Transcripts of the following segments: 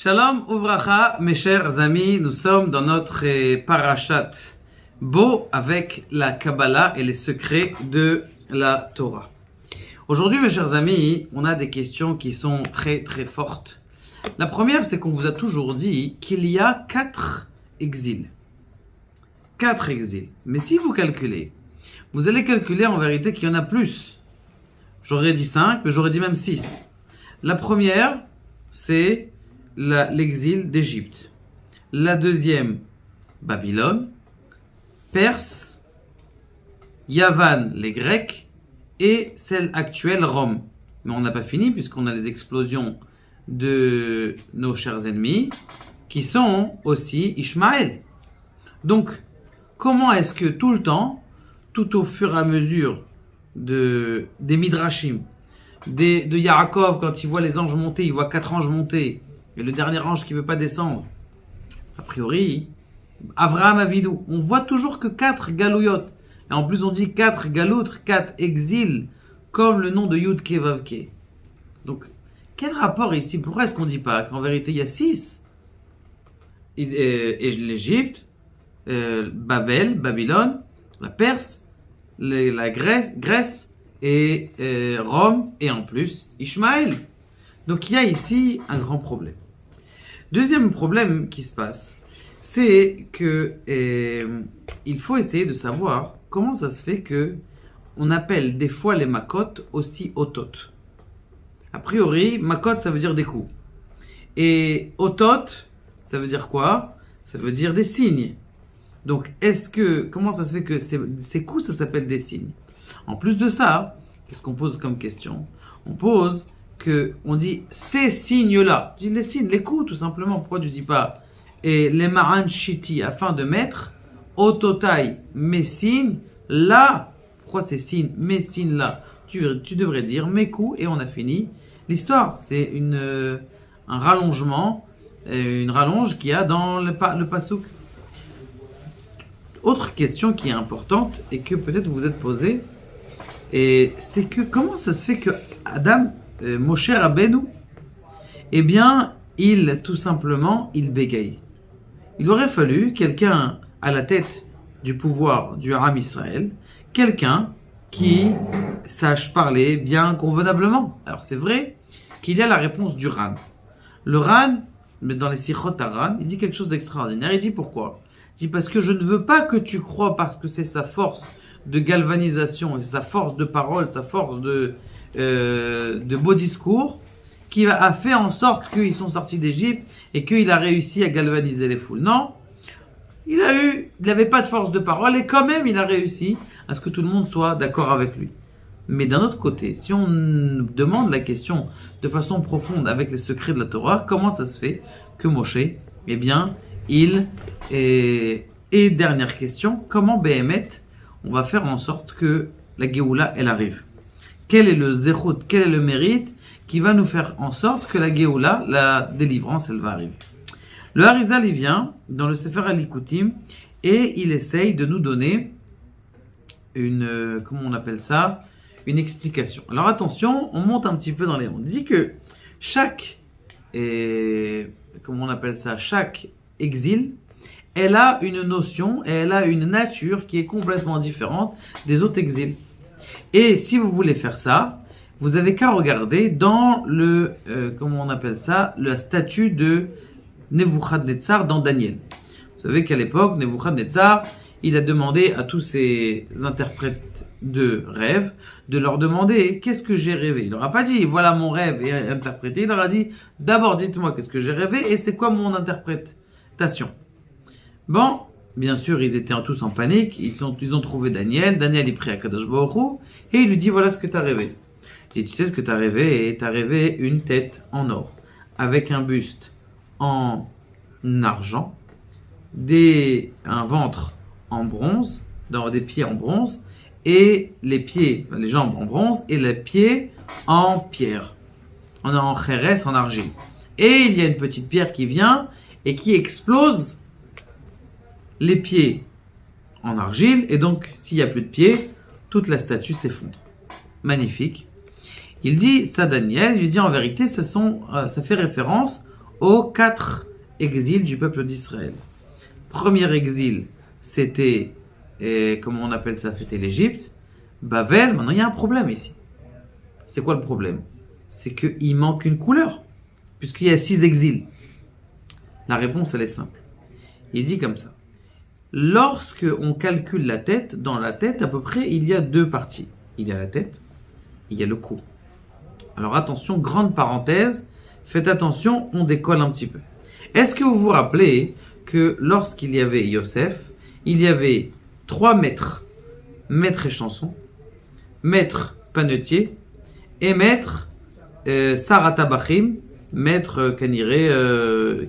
Shalom Uvracha, mes chers amis, nous sommes dans notre parashat Bo avec la Kabbalah et les secrets de la Torah. Aujourd'hui, mes chers amis, on a des questions qui sont très très fortes. La première, c'est qu'on vous a toujours dit qu'il y a 4 exils. 4 exils. Mais si vous calculez, vous allez calculer en vérité qu'il y en a plus. J'aurais dit 5, mais j'aurais dit même 6. La première, c'est l'exil d'Égypte. La deuxième, Babylone, Perse, Yavan, les Grecs, et celle actuelle, Rome. Mais on n'a pas fini puisqu'on a les explosions de nos chers ennemis qui sont aussi Ishmaël. Donc, comment est-ce que tout le temps, tout au fur et à mesure des Midrashim, de Yaakov, quand il voit les anges monter, il voit 4 anges monter, et le dernier ange qui ne veut pas descendre, a priori, Avraham Avinu, on voit toujours que 4 galouyot. Et en plus, on dit 4 galoutres, 4 exils, comme le nom de Yud Ke Vav Ke. Donc, quel rapport ici? Pourquoi est-ce qu'on ne dit pas qu'en vérité, il y a 6? Et l'Égypte, Babylone, la Perse, la Grèce et Rome, et en plus, Ishmaël. Donc, il y a ici un grand problème. Deuxième problème qui se passe, c'est que il faut essayer de savoir comment ça se fait que on appelle des fois les makot aussi otot. A priori, makot ça veut dire des coups. Et otot, ça veut dire quoi? Ça veut dire des signes. Donc, comment ça se fait que ces coups, ça s'appelle des signes? En plus de ça, qu'est-ce qu'on pose comme question? On pose on dit ces signes-là. Je dis les signes, les coups tout simplement. Pourquoi tu dis pas et les ma'an shiti afin de mettre ototai mes signes là? Pourquoi ces signes, mes signes là? Tu devrais dire mes coups et on a fini l'histoire. C'est un rallongement, une rallonge qu'il y a dans le pasouk. Autre question qui est importante et que peut-être vous vous êtes posée, et c'est que comment ça se fait que Adam Moshe Rabbeinu, eh bien, tout simplement, il bégaye. Il aurait fallu quelqu'un à la tête du pouvoir du Ham Israël, quelqu'un qui sache parler bien convenablement. Alors, c'est vrai qu'il y a la réponse du Ran. Le Ran, dans les Sichot Ran, il dit quelque chose d'extraordinaire. Il dit pourquoi? Il dit parce que je ne veux pas que tu crois, parce que c'est sa force de galvanisation, et sa force de parole, sa force de beaux discours, qui a fait en sorte qu'ils sont sortis d'Égypte et qu'il a réussi à galvaniser les foules. Non, il n'avait pas de force de parole et quand même il a réussi à ce que tout le monde soit d'accord avec lui. Mais d'un autre côté, si on demande la question de façon profonde avec les secrets de la Torah, comment ça se fait que Moshe, eh bien, et dernière question, comment Béhémet, on va faire en sorte que la Géoula, elle arrive? Quel est le zéchout, quel est le mérite qui va nous faire en sorte que la Géoula, la délivrance, elle va arriver? Le Harizal, il vient dans le Sefer Alikoutim et il essaye de nous donner comment on appelle ça? Une explication. Alors attention, on monte un petit peu dans les... On dit que chaque exil, elle a une notion et elle a une nature qui est complètement différente des autres exils. Et si vous voulez faire ça, vous avez qu'à regarder dans la statue de Nebuchadnezzar dans Daniel. Vous savez qu'à l'époque, Nebuchadnezzar, il a demandé à tous ses interprètes de rêve de leur demander qu'est-ce que j'ai rêvé. Il leur a pas dit voilà mon rêve et interprété. Il leur a dit d'abord dites-moi qu'est-ce que j'ai rêvé et c'est quoi mon interprétation. Bon. Bien sûr, ils étaient tous en panique. Ils ont trouvé Daniel. Daniel, il prie à Kadosh Baruch Hu et il lui dit voilà ce que tu as rêvé. Et tu sais ce que tu as rêvé? Et tu as rêvé une tête en or avec un buste en argent, un ventre en bronze, des pieds en bronze et les jambes en bronze et les pieds en pierre, en chérès, en argile. Et il y a une petite pierre qui vient et qui explose les pieds en argile, et donc s'il n'y a plus de pieds, toute la statue s'effondre. Magnifique. Il dit ça Daniel, il lui dit en vérité, ça fait référence aux 4 exils du peuple d'Israël. Premier exil, c'était, comment on appelle ça? C'était l'Égypte. Bavel, maintenant il y a un problème ici. C'est quoi le problème? C'est qu'il manque une couleur, puisqu'il y a 6 exils. La réponse, elle est simple. Il dit comme ça. Lorsque on calcule la tête, dans la tête, à peu près, il y a 2 parties. Il y a la tête, il y a le cou. Alors attention, grande parenthèse, faites attention, on décolle un petit peu. Est-ce que vous vous rappelez que lorsqu'il y avait Yosef, il y avait 3 maîtres, maître et chanson, maître panetier et maître Saratabachim, maître Kaniré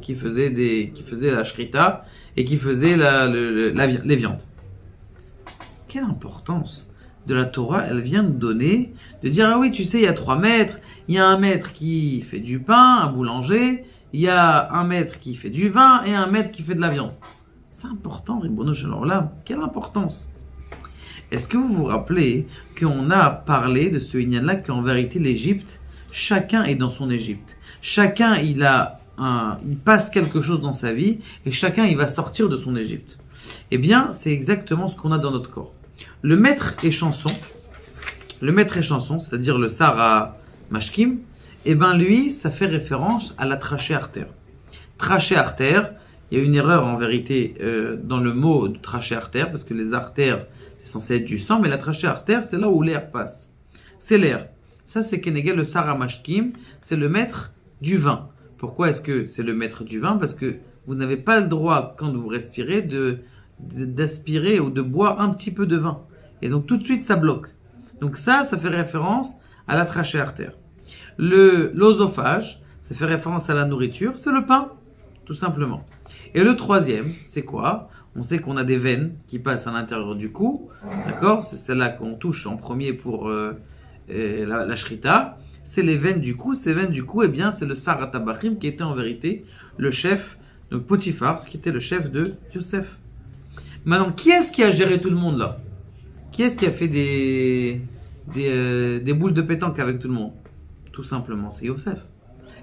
qui faisait la shrita et qui faisait les viandes. Quelle importance de la Torah, elle vient de donner, de dire, ah oui, tu sais, il y a 3 maîtres, il y a un maître qui fait du pain, un boulanger, il y a un maître qui fait du vin et un maître qui fait de la viande. C'est important, Ribono Shel Olam. Quelle importance! Est-ce que vous vous rappelez qu'on a parlé de ce Inyan-là, qu'en vérité, l'Égypte, chacun est dans son Égypte. Chacun, il passe quelque chose dans sa vie et chacun, il va sortir de son Égypte. Eh bien, c'est exactement ce qu'on a dans notre corps. Le maître et chanson, c'est-à-dire le Sarah Mashkim, eh bien lui, ça fait référence à la trachée artère. Trachée artère, il y a une erreur en vérité dans le mot de trachée artère, parce que les artères, c'est censé être du sang, mais la trachée artère, c'est là où l'air passe. C'est l'air. Ça, c'est Kenegel, le Sarah Mashkim, c'est le maître du vin. Pourquoi est-ce que c'est le maître du vin? Parce que vous n'avez pas le droit, quand vous respirez, d'aspirer ou de boire un petit peu de vin. Et donc tout de suite ça bloque. Donc ça fait référence à la trachée artère. L'osophage, ça fait référence à la nourriture, c'est le pain, tout simplement. Et le troisième, c'est quoi? On sait qu'on a des veines qui passent à l'intérieur du cou, d'accord? C'est celle-là qu'on touche en premier pour la shrita. C'est les veines du cou. Ces veines du cou, eh bien, c'est le Saratabachim qui était en vérité le chef, donc Potiphar, qui était le chef de Yosef. Maintenant, qui est-ce qui a géré tout le monde là? Qui est-ce qui a fait des boules de pétanque avec tout le monde? Tout simplement, c'est Yosef.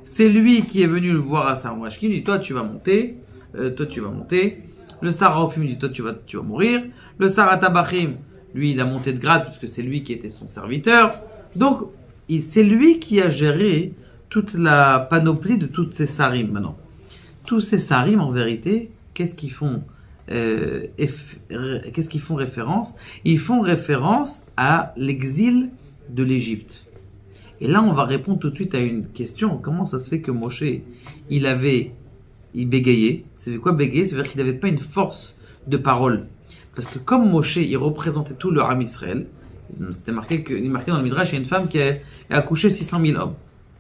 C'est lui qui est venu le voir à Sarmashkin, il dit toi tu vas monter, Le Saraophim dit toi tu vas mourir. Le Saratabachim, lui il a monté de grade puisque c'est lui qui était son serviteur. Donc c'est lui qui a géré toute la panoplie de toutes ces sarim maintenant. Tous ces sarim en vérité, qu'est-ce qu'ils font? Qu'est-ce qu'ils font référence? Ils font référence à l'exil de l'Égypte. Et là, on va répondre tout de suite à une question. Comment ça se fait que Moshe, il bégayait? C'est quoi bégayer? C'est-à-dire qu'il n'avait pas une force de parole. Parce que comme Moshe, il représentait tout le Ham Israël, c'était marqué dans le Midrash, il y a une femme qui a accouché 600 000 hommes.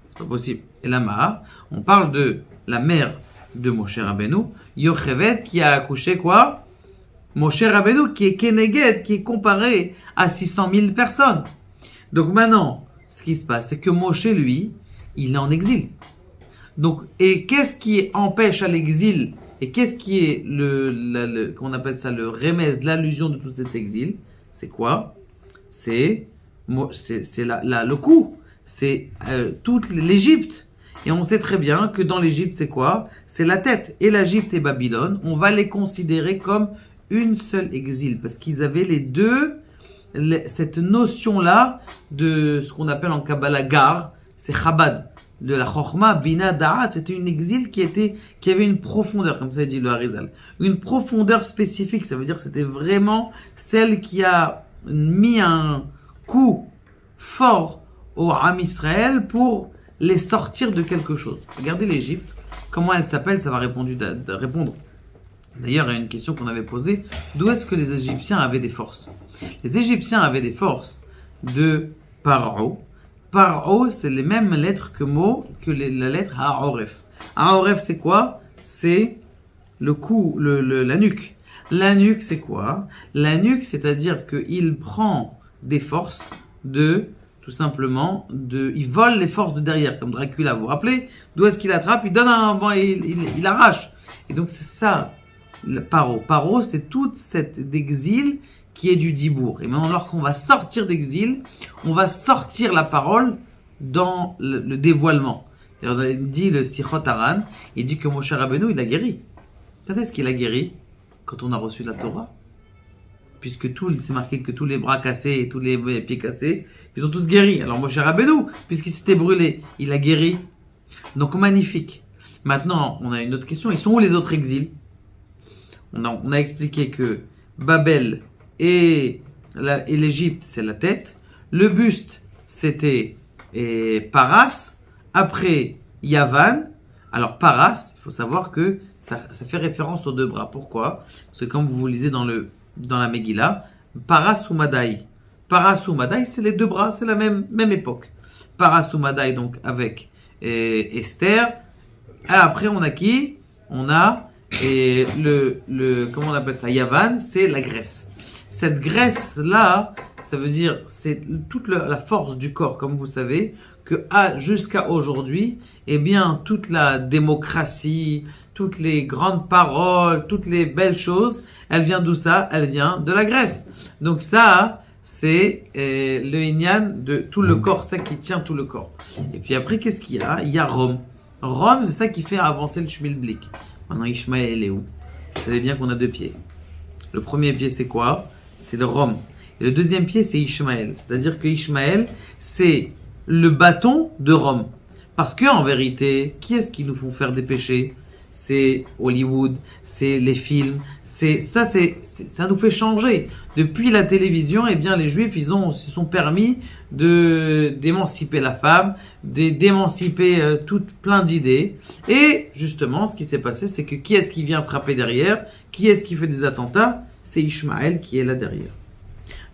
C'est pas possible. Et là, Maha, on parle de la mère de Moshe Rabbeinu, Yocheved, qui a accouché quoi? Moshe Rabbeinu, qui est Keneged, qui est comparé à 600 000 personnes. Donc maintenant, ce qui se passe, c'est que Moshe, lui, il est en exil. Donc, et qu'est-ce qui empêche à l'exil? Et qu'est-ce qui est qu'on appelle ça le remez, l'allusion de tout cet exil? C'est quoi? C'est le coup. C'est toute l'Égypte. Et on sait très bien que dans l'Égypte, c'est quoi? C'est la tête. Et l'Égypte et Babylone, on va les considérer comme une seule exil. Parce qu'ils avaient les deux, cette notion-là de ce qu'on appelle en Kabbalah Gar, c'est Chabad. De la Chochma, Bina, Da'at, c'était une exil qui avait une profondeur, comme ça dit le Harizal. Une profondeur spécifique, ça veut dire que c'était vraiment celle qui a mis un coup fort au Ham Israël pour les sortir de quelque chose. Regardez l'Égypte, comment elle s'appelle, ça va répondre. D'ailleurs, à une question qu'on avait posée, d'où est-ce que les Égyptiens avaient des forces? Les Égyptiens avaient des forces de Paro. Paro, c'est les mêmes lettres que la lettre Ha'oref. Ha'oref, c'est quoi? C'est le cou, la nuque. La nuque, c'est quoi? La nuque, c'est-à-dire qu'il prend des forces tout simplement, il vole les forces de derrière, comme Dracula. Vous vous rappelez? D'où est-ce qu'il attrape? Il donne un vent et il arrache. Et donc, c'est ça, le Paro. Paro, c'est toute cette exil qui est du dibour. Et maintenant, lorsqu'on va sortir d'exil, on va sortir la parole dans le dévoilement. D'ailleurs, il dit le Sichot Haran, il dit que Moshe Rabbeinu, il a guéri. Quand est-ce qu'il a guéri? Quand on a reçu la Torah. Puisque c'est marqué que tous les bras cassés et tous les pieds cassés, ils ont tous guéri. Alors Moshe Rabbeinu, puisqu'il s'était brûlé, il a guéri. Donc magnifique. Maintenant, on a une autre question. Ils sont où les autres exils? On a expliqué que Babel et l'Égypte, c'est la tête. Le buste, c'était Paras. Après, Yavan. Alors Paras, il faut savoir que ça fait référence aux deux bras. Pourquoi? Parce que comme vous lisez dans la Megillah, Paras ou Madaï. Paras ou Madaï, c'est les deux bras, c'est la même époque. Paras ou Madaï, donc avec Esther. Et après, on a qui? On a comment on appelle ça? Yavan, c'est la graisse. Cette graisse-là, ça veut dire, c'est toute la force du corps, comme vous savez, que jusqu'à aujourd'hui, eh bien, toute la démocratie, toutes les grandes paroles, toutes les belles choses, elle vient d'où ça? Elle vient de la graisse. Donc ça, c'est le inyan de tout le corps, ça qui tient tout le corps. Et puis après, qu'est-ce qu'il y a? Il y a Rome. Rome, c'est ça qui fait avancer le schmilblick. Maintenant, Ishmaël est où? Vous savez bien qu'on a deux pieds. Le premier pied, c'est quoi? C'est le Rome. Et le deuxième pied, c'est Ishmaël. C'est-à-dire que Ishmaël, c'est le bâton de Rome. Parce que en vérité, qui est-ce qui nous font faire des péchés? C'est Hollywood, c'est les films, ça nous fait changer. Depuis la télévision, eh bien les Juifs, se sont permis d'émanciper la femme, d'émanciper plein d'idées. Et justement, ce qui s'est passé, c'est que qui est-ce qui vient frapper derrière? Qui est-ce qui fait des attentats? C'est Ishmaël qui est là derrière.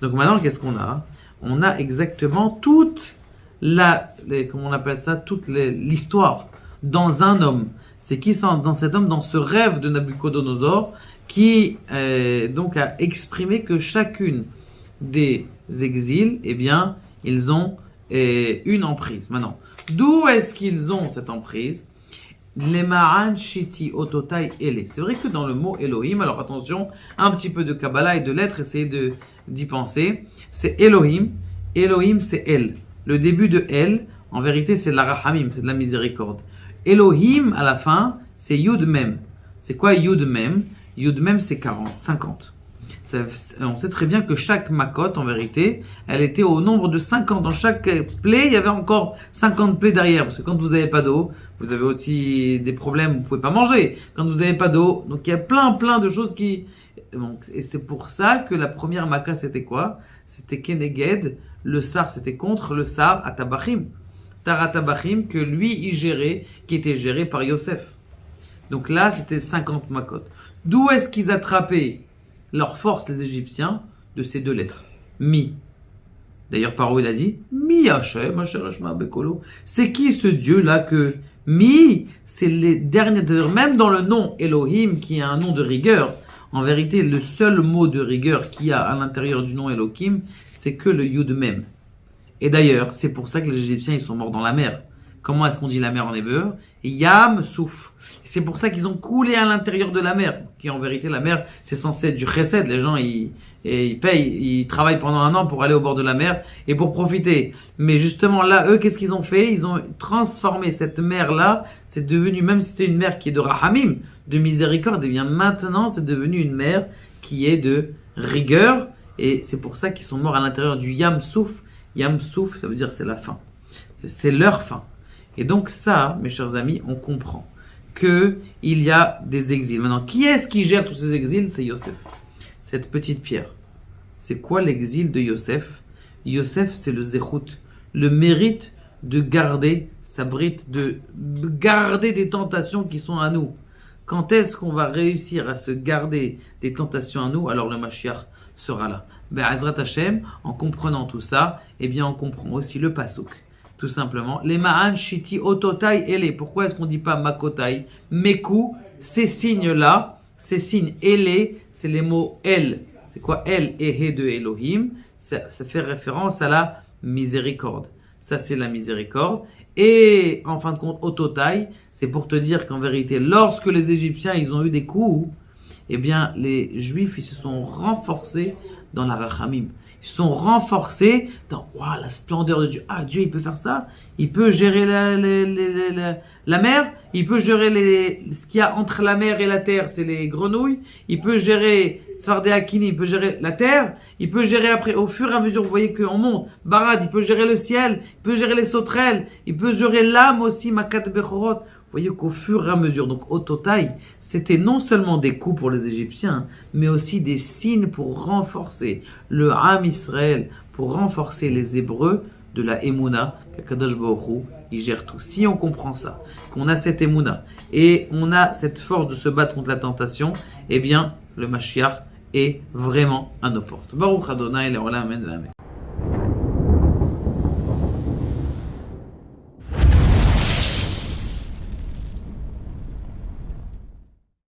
Donc maintenant, qu'est-ce qu'on a? On a exactement toute comment on appelle ça, toute l'histoire dans un homme. C'est qui dans cet homme, dans ce rêve de Nabucodonosor, qui donc a exprimé que chacune des exils, eh bien, ils ont une emprise. Maintenant, d'où est-ce qu'ils ont cette emprise? Les Ma'an Shiti Ototai Ele. C'est vrai que dans le mot Elohim, alors attention, un petit peu de Kabbalah et de lettres, essayez d'y penser. C'est Elohim. Elohim, c'est El. Le début de El, en vérité, c'est la Rahamim, c'est de la miséricorde. Elohim, à la fin, c'est Yud Mem. C'est quoi Yud Mem? Yud Mem, c'est 50. On sait très bien que chaque makot, en vérité, elle était au nombre de 50. Dans chaque plaie, il y avait encore 50 plaies derrière. Parce que quand vous n'avez pas d'eau, vous avez aussi des problèmes, vous ne pouvez pas manger. Quand vous n'avez pas d'eau, donc il y a plein de choses qui... Donc, et c'est pour ça que la première Makkah, c'était quoi? C'était Keneged. Le Sar, c'était contre le Sar Atabachim. Taratabachim, que lui, il gérait, qui était géré par Yosef. Donc là, c'était 50 Makot. D'où est-ce qu'ils attrapaient leur force, les Égyptiens? De ces deux lettres. Mi. D'ailleurs, Paro, il a dit, Mi Hashem, Asher Hashma Bekolo. C'est qui ce Dieu-là que Mi, c'est les derniers, même dans le nom Elohim, qui est un nom de rigueur, en vérité, le seul mot de rigueur qu'il y a à l'intérieur du nom Elohim, c'est que le Yud Mem. Et d'ailleurs, c'est pour ça que les Égyptiens, ils sont morts dans la mer. Comment est-ce qu'on dit la mer en hébreu? Yam Souf. C'est pour ça qu'ils ont coulé à l'intérieur de la mer. Qui en vérité, la mer, c'est censé être du chesed. Les gens, ils payent, ils travaillent pendant un an pour aller au bord de la mer et pour profiter. Mais justement, là, eux, qu'est-ce qu'ils ont fait? Ils ont transformé cette mer-là. C'est devenu, même si c'était une mer qui est de Rahamim, de miséricorde, et bien maintenant, c'est devenu une mer qui est de rigueur. Et c'est pour ça qu'ils sont morts à l'intérieur du Yam Souf. Yam Souf, ça veut dire c'est la fin. C'est leur fin. Et donc ça, mes chers amis, on comprend que il y a des exils. Maintenant, qui est-ce qui gère tous ces exils? C'est Yosef. Cette petite pierre. C'est quoi l'exil de Yosef? Yosef, c'est le zéchout, le mérite de garder sa brite, de garder des tentations qui sont à nous. Quand est-ce qu'on va réussir à se garder des tentations à nous? Alors le Mashiach sera là. Be'ezrat Hashem, en comprenant tout ça, eh bien on comprend aussi le pasuk. Tout simplement, les ma'an shiti ototai ele. Pourquoi est-ce qu'on dit pas makotai? Meku, ces signes-là, ces signes ele, c'est les mots el. C'est quoi el et he de Elohim? Ça fait référence à la miséricorde. Ça c'est la miséricorde. Et en fin de compte, ototai, c'est pour te dire qu'en vérité, lorsque les Égyptiens ils ont eu des coups, eh bien les Juifs ils se sont renforcés dans la rachamim. Ils sont renforcés dans la splendeur de Dieu. Ah, Dieu, il peut faire ça. Il peut gérer la mer. Il peut gérer ce qu'il y a entre la mer et la terre, c'est les grenouilles. Il peut gérer Sfardé Akini, il peut gérer la terre. Il peut gérer après, au fur et à mesure, vous voyez qu'on monte. Barad, il peut gérer le ciel. Il peut gérer les sauterelles. Il peut gérer l'âme aussi, Makat Bechorot. Vous voyez qu'au fur et à mesure, donc au total, c'était non seulement des coups pour les Égyptiens, mais aussi des signes pour renforcer le Ham Israël, pour renforcer les Hébreux de la Emouna, qu'Akadosh Baruch Hu, il gère tout. Si on comprend ça, qu'on a cette Emouna, et on a cette force de se battre contre la tentation, eh bien, le Mashiach est vraiment à nos portes. Baruch Adonai, Leolam, Amen.